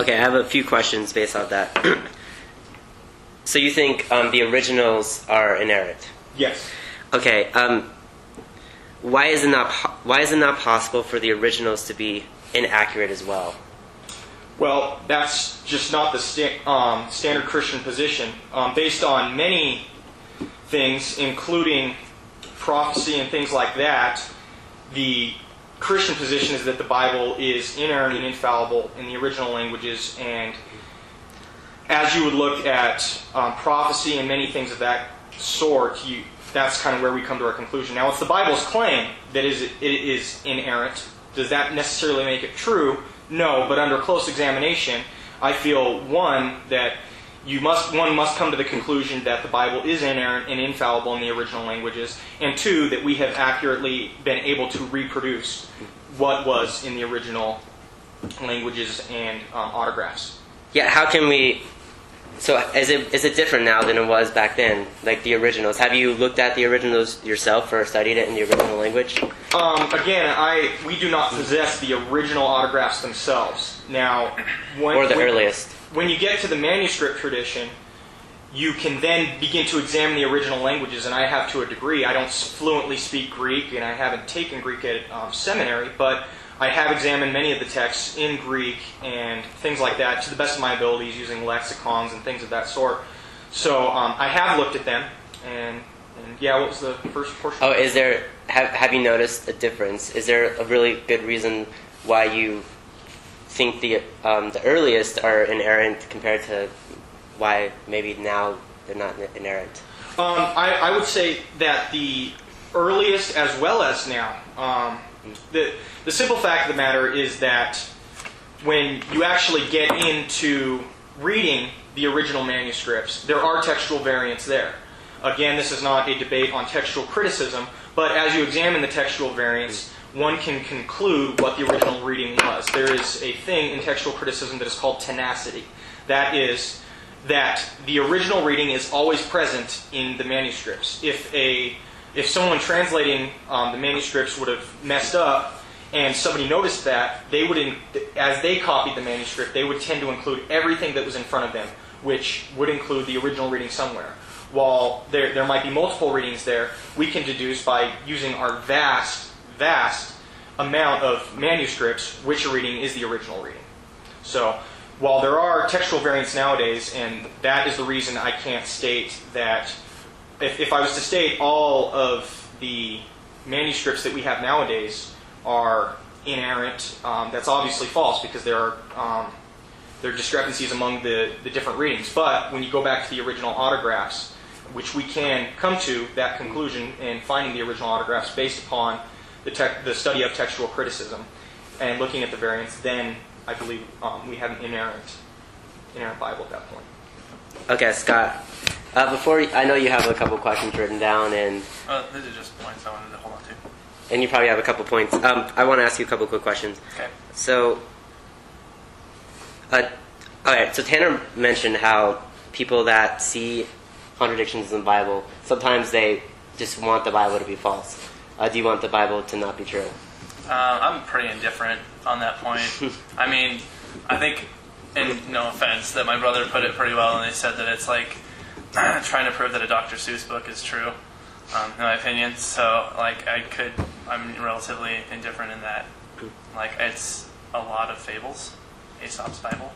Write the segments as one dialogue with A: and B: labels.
A: Okay, I have a few questions based off that. So you think the originals are inerrant?
B: Yes.
A: Okay. Why is it not possible for the originals to be inaccurate as well?
B: Well, that's just not the standard Christian position. Based on many things, including prophecy and things like that, the Christian position is that the Bible is inerrant and infallible in the original languages, and as you would look at prophecy and many things of that sort, that's kind of where we come to our conclusion. Now, it's the Bible's claim that it is inerrant. Does that necessarily make it true? No, but under close examination, I feel, one, that one must come to the conclusion that the Bible is inerrant and infallible in the original languages, and two, that we have accurately been able to reproduce what was in the original languages and autographs.
A: Yeah, how can we... So is it different now than it was back then, like the originals? Have you looked at the originals yourself or studied it in the original language?
B: Again, we do not possess the original autographs themselves. Now,
A: earliest.
B: When you get to the manuscript tradition, you can then begin to examine the original languages, and I have to a degree. I don't fluently speak Greek, and I haven't taken Greek at seminary, but I have examined many of the texts in Greek and things like that to the best of my abilities, using lexicons and things of that sort. So I have looked at them, and yeah, what was the first portion?
A: Oh, have you noticed a difference? Is there a really good reason why you think the earliest are inerrant compared to why maybe now they're not inerrant?
B: I would say that the earliest as well as now. The simple fact of the matter is that when you actually get into reading the original manuscripts, there are textual variants there. Again, this is not a debate on textual criticism, but as you examine the textual variants, one can conclude what the original reading was. There is a thing in textual criticism that is called tenacity. That is, that the original reading is always present in the manuscripts. If someone translating the manuscripts would have messed up and somebody noticed that, they would, as they copied the manuscript, they would tend to include everything that was in front of them, which would include the original reading somewhere. While there might be multiple readings there, we can deduce by using our vast amount of manuscripts which reading is the original reading. So while there are textual variants nowadays, and that is the reason I can't state that, if I was to state all of the manuscripts that we have nowadays are inerrant, that's obviously false, because there are discrepancies among the different readings. But when you go back to the original autographs, which we can come to that conclusion in finding the original autographs based upon the study of textual criticism and looking at the variants, then I believe we have an inerrant Bible at that point.
A: Okay, Scott. I know you have a couple questions written down, and
C: these are just points I wanted to hold on to.
A: And you probably have a couple points. I want to ask you a couple quick questions.
C: Okay.
A: So, alright. So Tanner mentioned how people that see contradictions in the Bible, sometimes they just want the Bible to be false. Do you want the Bible to not be true?
C: I'm pretty indifferent on that point. I mean, I think, and no offense, that my brother put it pretty well, and they said that it's like trying to prove that a Dr. Seuss book is true, in my opinion. So, like, I'm relatively indifferent in that. Like, it's a lot of fables. Aesop's Bible.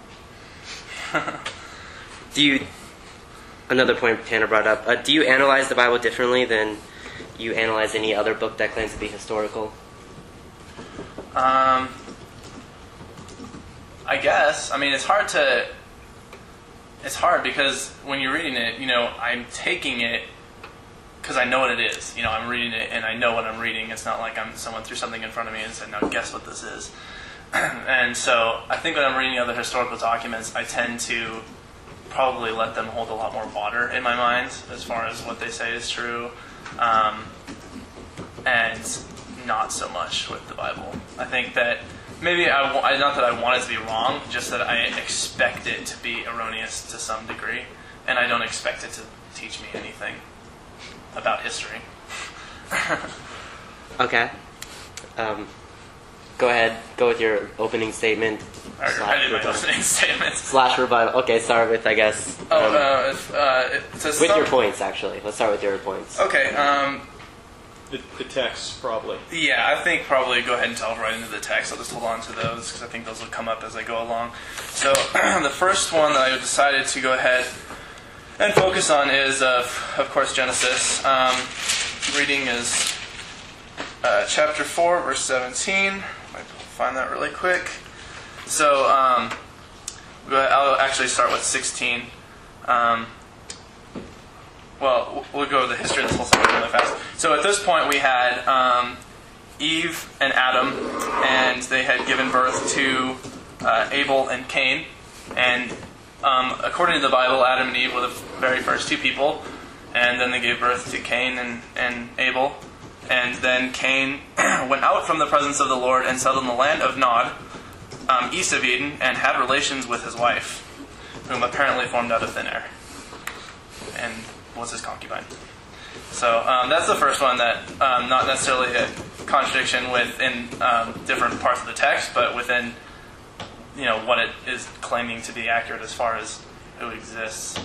A: Another point Tanner brought up, do you analyze the Bible differently than you analyze any other book that claims to be historical?
C: I guess. I mean, it's hard because when you're reading it, I'm taking it because I know what it is. I'm reading it and I know what I'm reading. It's not like someone threw something in front of me and said, now guess what this is. And so I think when I'm reading other historical documents, I tend to probably let them hold a lot more water in my mind as far as what they say is true, and not so much with the Bible. I think that maybe not that I want it to be wrong, just that I expect it to be erroneous to some degree, and I don't expect it to teach me anything about history.
A: Okay. Go ahead. Go with your opening statement.
C: I did my opening statements.
A: Slash rebuttal. Okay, start with, I guess.
C: With
A: your points, actually. Let's start with your points.
C: Okay.
B: The text, probably.
C: Yeah, I think probably go ahead and delve right into the text. I'll just hold on to those because I think those will come up as I go along. So the first one that I decided to go ahead and focus on is, of course, Genesis. Reading is chapter 4, verse 17. I'll find that really quick. So I'll actually start with 16. Well, we'll go over the history of this whole thing really fast. So at this point we had Eve and Adam, and they had given birth to Abel and Cain. And according to the Bible, Adam and Eve were the very first two people, and then they gave birth to Cain and Abel. And then Cain went out from the presence of the Lord and settled in the land of Nod, east of Eden, and had relations with his wife, whom apparently formed out of thin air, and was his concubine. So that's the first one that not necessarily a contradiction within different parts of the text, but within what it is claiming to be accurate as far as who exists.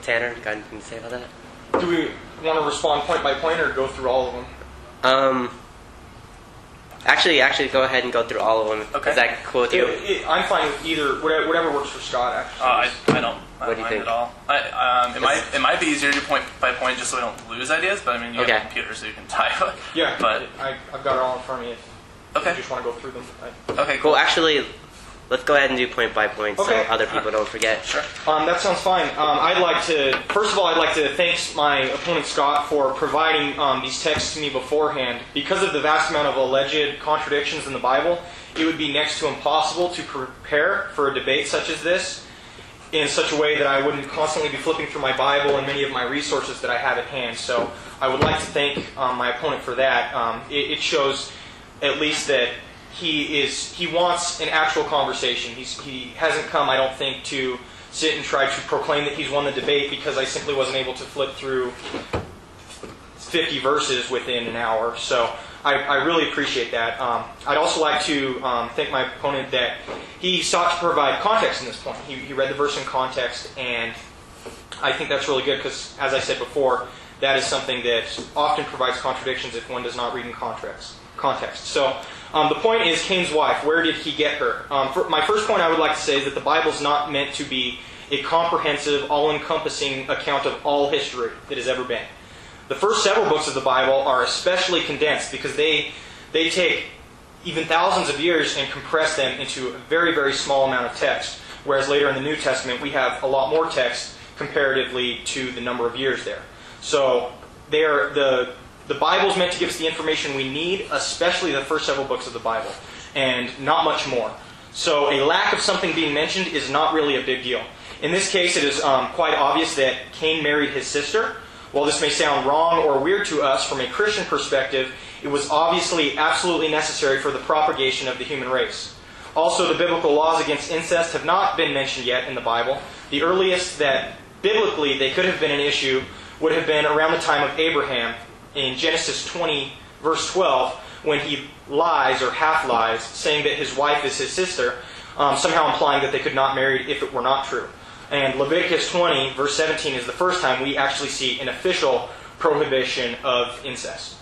A: Tanner, got anything to say about that?
B: Do we want to respond point by point or go through all of them?
A: Actually, go ahead and go through all of them.
C: Okay.
A: Is that cool with you?
B: I'm fine with either, whatever works for Scott, actually.
C: I don't
A: What do you
C: mind
A: think?
C: at all. It might be easier to do point by point just so we don't lose ideas, but I mean, you have a computer so you can type.
B: Yeah,
C: but
B: I've got it all in front of me.
C: Okay.
B: You just want to go through them.
C: Okay, cool.
A: Well, actually, let's go ahead and do point by point
B: Okay.
A: so other people don't forget.
C: Sure.
B: That sounds fine. First of all, I'd like to thank my opponent Scott for providing these texts to me beforehand. Because of the vast amount of alleged contradictions in the Bible, it would be next to impossible to prepare for a debate such as this in such a way that I wouldn't constantly be flipping through my Bible and many of my resources that I have at hand. So I would like to thank my opponent for that. It shows at least that he wants an actual conversation. He hasn't come, I don't think, to sit and try to proclaim that he's won the debate because I simply wasn't able to flip through 50 verses within an hour. So I really appreciate that. I'd also like to thank my opponent that he sought to provide context in this point. He read the verse in context, and I think that's really good because, as I said before, that is something that often provides contradictions if one does not read in context. So the point is Cain's wife. Where did he get her? My first point I would like to say is that the Bible's not meant to be a comprehensive, all-encompassing account of all history that has ever been. The first several books of the Bible are especially condensed because they take even thousands of years and compress them into a very, very small amount of text, whereas later in the New Testament we have a lot more text comparatively to the number of years there. So the Bible's meant to give us the information we need, especially the first several books of the Bible, and not much more. So a lack of something being mentioned is not really a big deal. In this case, it is quite obvious that Cain married his sister. While this may sound wrong or weird to us from a Christian perspective, it was obviously absolutely necessary for the propagation of the human race. Also, the biblical laws against incest have not been mentioned yet in the Bible. The earliest that biblically they could have been an issue would have been around the time of Abraham, in Genesis 20, verse 12, when he lies or half-lies, saying that his wife is his sister, somehow implying that they could not marry if it were not true. And Leviticus 20, verse 17, is the first time we actually see an official prohibition of incest.